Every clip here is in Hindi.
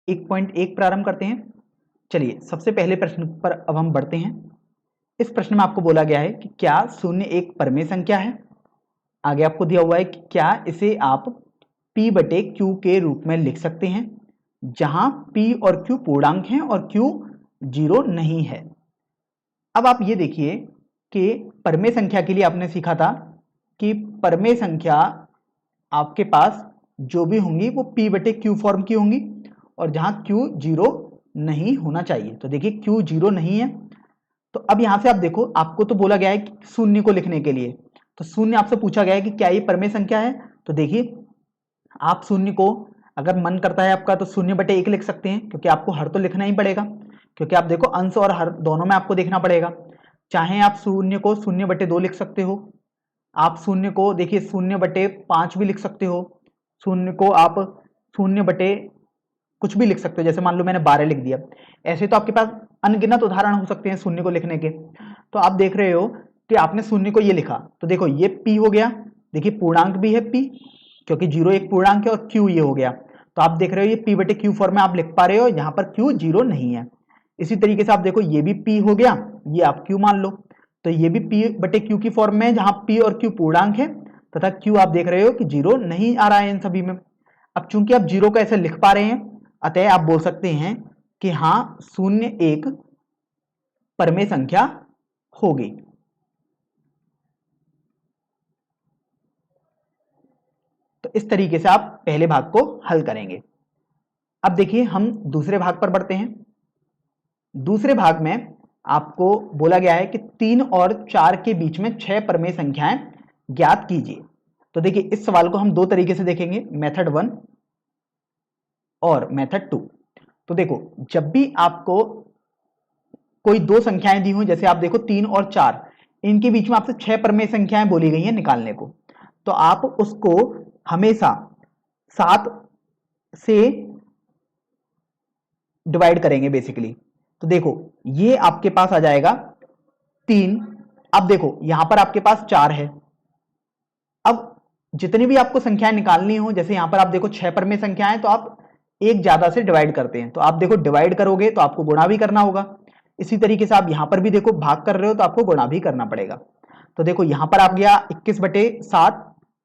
1.1 प्रारंभ करते हैं। चलिए सबसे पहले प्रश्न पर अब हम बढ़ते हैं। इस प्रश्न में आपको बोला गया है कि क्या शून्य एक परमेय संख्या है। आगे आपको दिया हुआ है कि क्या इसे आप p बटे q के रूप में लिख सकते हैं, जहां p और q पूर्णांक हैं और q 0 नहीं है। अब आप ये देखिए कि परमेय संख्या के लिए आपने सीखा था कि परमेय संख्या आपके पास जो भी होंगी वो p बटे q फॉर्म की होंगी और जहां q 0 नहीं होना चाहिए। तो देखिए q 0 नहीं है, तो अब यहां से आप देखो, आपको तो बोला गया है कि शून्य को लिखने के लिए, तो शून्य आपसे पूछा गया है कि क्या ये परमेय संख्या है। तो देखिए आप शून्य को अगर मन करता है आपका तो 0/1 लिख सकते हैं, क्योंकि आपको हर तो लिखना ही पड़ेगा, क्योंकि आप देखो अंश और हर दोनों में आपको देखना पड़ेगा। चाहे आप शून्य को 0/2 लिख सकते हो, आप शून्य को देखिए 0/5 भी लिख सकते हो, शून्य को आप 0 कुछ भी लिख सकते हो, जैसे मान लो मैंने 12 लिख दिया। ऐसे तो आपके पास अनगिनत उदाहरण हो सकते हैं शून्य को लिखने के। तो आप देख रहे हो कि आपने शून्य को ये लिखा, तो देखो ये p हो गया, देखिए पूर्णांक भी है p, क्योंकि 0 एक पूर्णांक है, और q ये हो गया। तो आप देख रहे हो ये p बटे q फॉर्म में आप लिख पा रहे हो, यहाँ पर q 0 नहीं है। इसी तरीके से आप देखो ये भी p हो गया, ये आप q मान लो, तो ये भी p बटे q की फॉर्म में है, जहां p और q पूर्णांक है तथा q आप देख रहे हो कि 0 नहीं आ रहा है इन सभी में। अब चूंकि आप 0 को ऐसे लिख पा रहे हैं, अतः आप बोल सकते हैं कि हाँ शून्य एक परमेय संख्या होगी। तो इस तरीके से आप पहले भाग को हल करेंगे। अब देखिए हम दूसरे भाग पर बढ़ते हैं। दूसरे भाग में आपको बोला गया है कि 3 और 4 के बीच में 6 परमेय संख्याएं ज्ञात कीजिए। तो देखिए इस सवाल को हम दो तरीके से देखेंगे, मेथड 1 और मेथड 2। तो देखो जब भी आपको कोई दो संख्याएं दी हो, जैसे आप देखो 3 और 4, इनके बीच में आपसे 6 परमेय संख्याएं बोली गई हैं निकालने को, तो आप उसको हमेशा 7 से डिवाइड करेंगे बेसिकली। तो देखो ये आपके पास आ जाएगा 3, अब देखो यहां पर आपके पास 4 है। अब जितनी भी आपको संख्याएं निकालनी हो, जैसे यहां पर आप देखो 6 परमेय संख्याएं, तो आप एक ज्यादा से डिवाइड करते हैं, तो आप देखो डिवाइड करोगे तो आपको गुणा भी करना होगा। इसी तरीके से आप यहां पर भी देखो भाग कर रहे हो तो आपको गुणा भी करना पड़ेगा। तो देखो यहां पर आप गया 21/7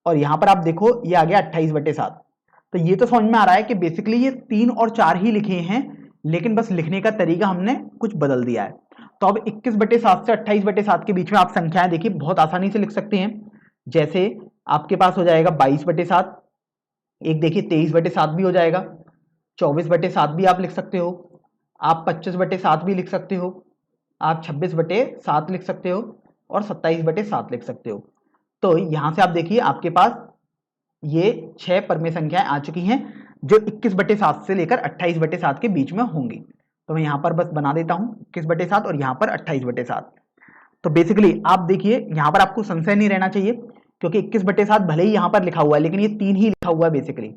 और यहां पर आप देखो ये आ गया 28/7। तो ये तो समझ में आ रहा है कि बेसिकली ये 3 और 4 ही लिखे हैं, लेकिन बस लिखने का तरीका हमने कुछ बदल दिया है। तो अब 21/7 से 28/7 के बीच में आप संख्याएं देखिए बहुत आसानी से लिख सकते हैं। जैसे आपके पास हो जाएगा 22/7, एक देखिए 23/7 भी हो जाएगा, 24/7 भी आप लिख सकते हो, आप 25/7 भी लिख सकते हो, आप 26/7 लिख सकते हो और 27/7 लिख सकते हो। तो यहां से आप देखिए आपके पास ये 6 परमेय संख्याएं आ चुकी हैं जो 21/7 से लेकर 28/7 के बीच में होंगी। तो मैं यहां पर बस बना देता हूं 21/7 और यहां पर 28/7। तो बेसिकली आप देखिए यहां पर आपको संशय नहीं रहना चाहिए, क्योंकि 21/7 भले ही यहां पर लिखा हुआ है लेकिन ये 3 ही लिखा हुआ है बेसिकली।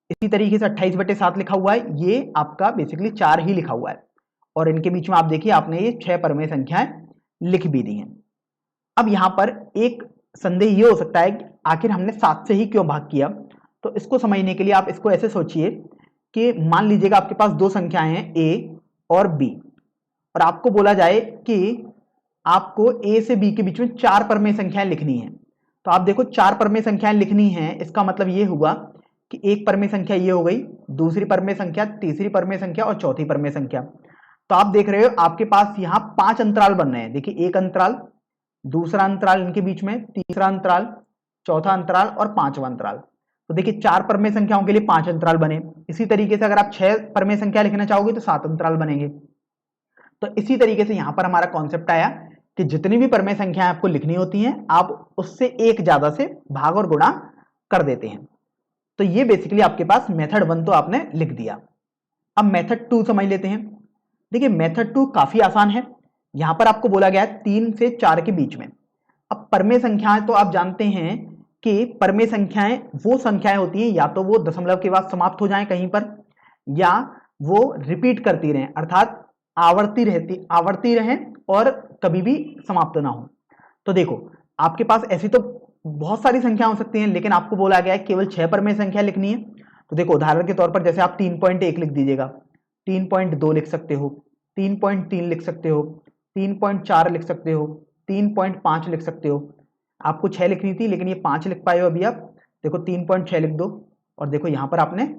इसी तरीके से 28/7 लिखा हुआ है, ये आपका बेसिकली 4 ही लिखा हुआ है, और इनके बीच में आप देखिए आपने ये 6 परमेय संख्याएं लिख भी दी हैं। अब यहां पर एक संदेह ये हो सकता है कि आखिर हमने 7 से ही क्यों भाग किया। तो इसको समझने के लिए आप इसको ऐसे सोचिए कि मान लीजिएगा आपके पास दो संख्याएं हैं a और b, और आपको बोला जाए कि आपको a से b के बीच में 4 परमेय संख्याएं लिखनी है। तो आप देखो 4 परमेय संख्याएं लिखनी है, इसका मतलब ये हुआ कि एक परमेय संख्या ये हो गई, दूसरी परमेय संख्या, तीसरी परमेय संख्या और चौथी परमेय संख्या। तो आप देख रहे हो आपके पास यहाँ 5 अंतराल बन रहे हैं। देखिए एक अंतराल, दूसरा अंतराल इनके बीच में, तीसरा अंतराल, चौथा अंतराल और पांचवा अंतराल। तो देखिए 4 परमेय संख्याओं के लिए 5 अंतराल बने। इसी तरीके से अगर आप 6 परमेय संख्या लिखना चाहोगे तो 7 अंतराल बनेंगे। तो इसी तरीके से यहां पर हमारा कॉन्सेप्ट आया कि जितनी भी परमेय संख्याएं आपको लिखनी होती हैं आप उससे एक ज्यादा से भाग और गुणा कर देते हैं। तो ये बेसिकली आपके पास मेथड 1 तो आपने लिख दिया। अब मेथड 2 समझ लेते हैं। देखिए मेथड 2 काफी आसान है। यहां पर आपको बोला गया है 3 से 4 के बीच में। अब परमेय संख्याएं तो आप जानते हैं कि परमेय संख्याएं वो संख्याएं होती हैं या तो वो दशमलव के बाद समाप्त हो जाएं कहीं पर, या वो रिपीट करती रहें, अर्थात आवर्ती रहें और कभी भी समाप्त ना हो। तो देखो आपके पास ऐसी तो बहुत सारी संख्या हो सकती हैं, लेकिन आपको बोला गया है केवल 6 परमेय संख्या लिखनी है। तो देखो उदाहरण के तौर पर जैसे आप 3.1 लिख दीजिएगा, 3.2 लिख सकते हो, 3.3 लिख सकते हो, 3.4 लिख सकते हो, 3.5 लिख सकते हो। आपको 6 लिखनी थी लेकिन ये 5 लिख पाए हो अभी आप। देखो 3.6 लिख दो और देखो यहाँ पर आपने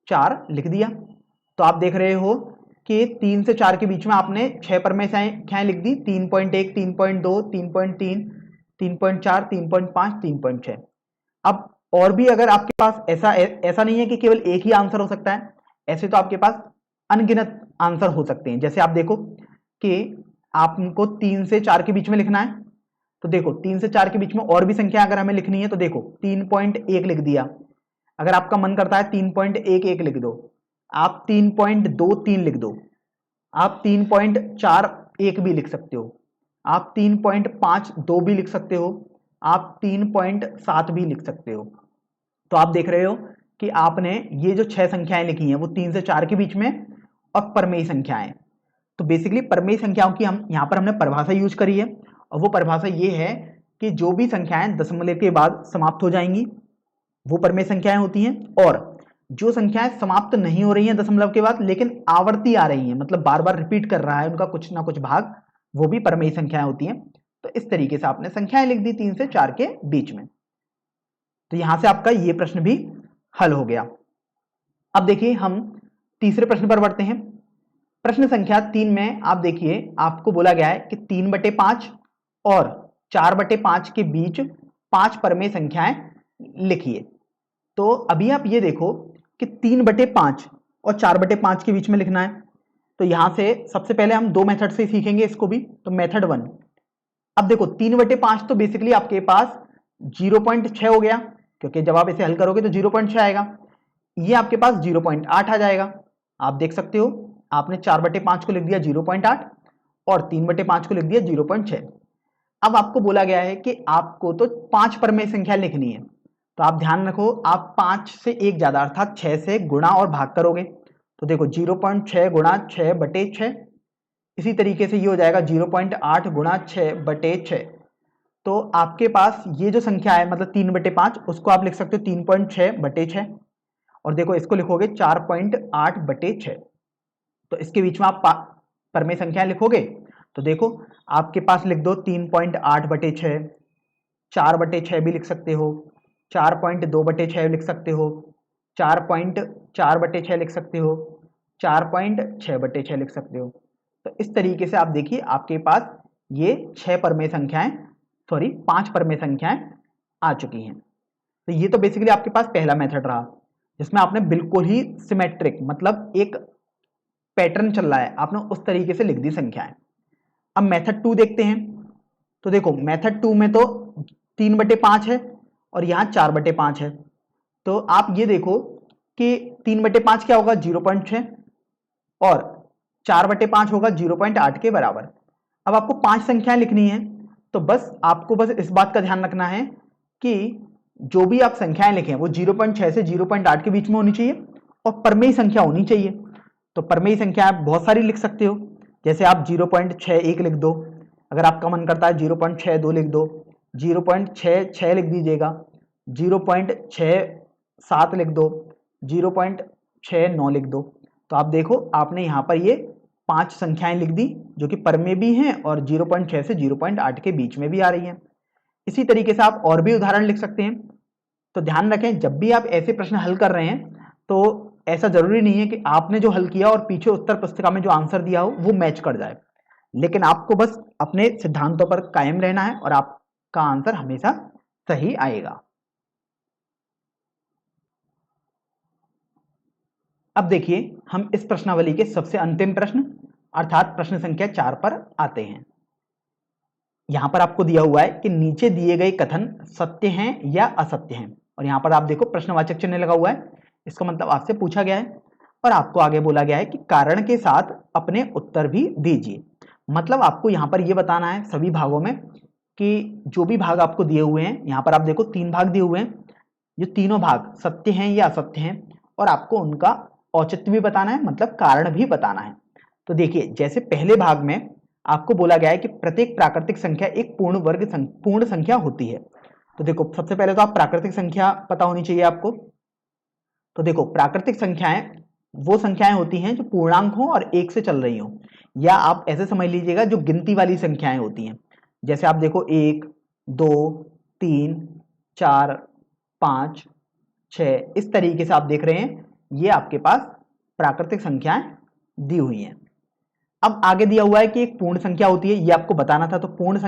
4 लिख दिया। तो आप देख रहे हो कि 3 से 4 के बीच में आपने 6 पर में संख्याएं लिख दी, 3.1, 3.2, 3.3, 3.4, 3.5, 3.6। अब और भी अगर आपके पास ऐसा नहीं है कि केवल एक ही आंसर हो सकता है, ऐसे तो आपके पास अनगिनत आंसर हो सकते हैं। जैसे आप देखो कि आपको 3 से 4 के बीच में लिखना है, तो देखो 3 से 4 के बीच में और भी संख्या अगर हमें लिखनी है तो देखो 3.1 लिख दिया। अगर आपका मन करता है 3.11 लिख दो, आप 3.23 लिख दो, आप 3.41 भी लिख सकते हो, आप 3.52 भी लिख सकते हो, आप 3.7 भी लिख सकते हो। तो आप देख रहे हो कि आपने ये जो 6 संख्याएं लिखी हैं वो 3 से 4 के बीच में और परमेय संख्याएं। तो बेसिकली परमेय संख्याओं की हम यहाँ पर हमने परिभाषा यूज करी है, और वो परिभाषा ये है कि जो भी संख्याएं दशमलव के बाद समाप्त हो जाएंगी वो परमेय संख्याएं होती हैं, और जो संख्याएं समाप्त नहीं हो रही हैं दशमलव के बाद लेकिन आवर्ती आ रही हैं, मतलब बार बार रिपीट कर रहा है उनका कुछ ना कुछ भाग, वो भी परमेय संख्याएं होती हैं। तो इस तरीके से आपने संख्याएं लिख दी 3 से 4 के बीच में। तो यहां से आपका ये प्रश्न भी हल हो गया। अब देखिए हम तीसरे प्रश्न पर बढ़ते हैं। प्रश्न संख्या 3 में आप देखिए आपको बोला गया है कि 3/5 और 4/5 के बीच 5 परमेय संख्याएं लिखिए। तो अभी आप ये देखो कि 3/5 और 4/5 के बीच में लिखना है। तो यहां से सबसे पहले हम 2 मेथड से सीखेंगे इसको भी। तो मेथड 1, अब देखो 3/5 तो बेसिकली आपके पास 0.6 हो गया, क्योंकि जब आप इसे हल करोगे तो 0.6 आएगा। ये आपके पास 0.8 आ जाएगा। आप देख सकते हो आपने 4/5 को लिख दिया 0.8 और 3/5 को लिख दिया 0.6। अब आपको बोला गया है कि आपको तो 5 परमेय संख्या लिखनी है। तो आप ध्यान रखो, आप 5 से एक ज्यादा अर्थात 6 से गुणा और भाग करोगे। तो देखो 0.6 गुणा 6/6, इसी तरीके से ये हो जाएगा 0.8 गुणा 6/6। तो आपके पास ये जो संख्या है मतलब 3/5, उसको आप लिख सकते हो 3.6/6, और देखो इसको लिखोगे 4.8/6। तो इसके बीच में आप परमेय संख्या लिखोगे तो देखो आपके पास लिख दो 3.8/6, 4/6 भी लिख सकते हो, 4.2/6 लिख सकते हो, 4.4/6 लिख सकते हो, 4.6/6 लिख सकते हो। तो इस तरीके से आप देखिए आपके पास ये 6 परमेय संख्याएं, सॉरी 5 परमेय संख्याएं आ चुकी हैं। तो ये तो बेसिकली आपके पास पहला मेथड रहा जिसमें आपने बिल्कुल ही सिमेट्रिक, मतलब एक पैटर्न चल रहा है, आपने उस तरीके से लिख दी संख्याएं। अब मेथड 2 देखते हैं। तो देखो मेथड 2 में तो 3/5 है और यहाँ 4/5 है। तो आप ये देखो कि 3/5 क्या होगा 0.6 और 4/5 होगा 0.8 के बराबर। अब आपको 5 संख्याएं लिखनी है, तो बस आपको बस इस बात का ध्यान रखना है कि जो भी आप संख्याएं लिखें वो 0.6 से 0.8 के बीच में होनी चाहिए और परमेय संख्या होनी चाहिए। तो परमेय संख्या आप बहुत सारी लिख सकते हो, जैसे आप 0.61 लिख दो, अगर आपका मन करता है 0.62 लिख दो, 0.66 लिख दीजिएगा, 0.67 लिख दो, 0.69 लिख दो। तो आप देखो आपने यहाँ पर ये 5 संख्याएं लिख दी जो कि परमेय भी हैं और 0.6 से 0.8 के बीच में भी आ रही हैं। इसी तरीके से आप और भी उदाहरण लिख सकते हैं। तो ध्यान रखें जब भी आप ऐसे प्रश्न हल कर रहे हैं तो ऐसा जरूरी नहीं है कि आपने जो हल किया और पीछे उत्तर पुस्तिका में जो आंसर दिया हो वो मैच कर जाए, लेकिन आपको बस अपने सिद्धांतों पर कायम रहना है और आपका आंसर हमेशा सही आएगा। अब देखिए हम इस प्रश्नावली के सबसे अंतिम प्रश्न अर्थात प्रश्न संख्या 4 पर आते हैं। यहां पर आपको दिया हुआ है कि नीचे दिए गए कथन सत्य हैं या असत्य हैं, और यहां पर आप देखो प्रश्नवाचक चिन्ह लगा हुआ है, इसका मतलब आपसे पूछा गया है और आपको आगे बोला गया है कि कारण के साथ अपने उत्तर भी दीजिए। मतलब आपको यहां पर यह बताना है सभी भागों में कि जो भी भाग आपको दिए हुए हैं, यहां पर आप देखो 3 भाग दिए हुए हैं, जो तीनों भाग सत्य हैं या असत्य हैं, और आपको उनका औचित्य भी बताना है, मतलब कारण भी बताना है। तो देखिए जैसे पहले भाग में आपको बोला गया है कि प्रत्येक प्राकृतिक संख्या एक पूर्ण संख्या होती है। तो देखो सबसे पहले तो आप प्राकृतिक संख्या पता होनी चाहिए आपको। तो देखो प्राकृतिक संख्याएं वो संख्याएं होती हैं जो पूर्णांक हो और 1 से चल रही हो, या आप ऐसे समझ लीजिएगा जो गिनती वाली संख्याएं होती हैं। जैसे आप देखो 1, 2, 3, 4, 5, 6, इस तरीके से आप देख रहे हैं, ये आपके पास प्राकृतिक संख्याएं दी हुई हैं। अब आगे दिया हुआ है कि एक पूर्ण संख्या होती है, ये आपको बताना था। तो पूर्ण संख्या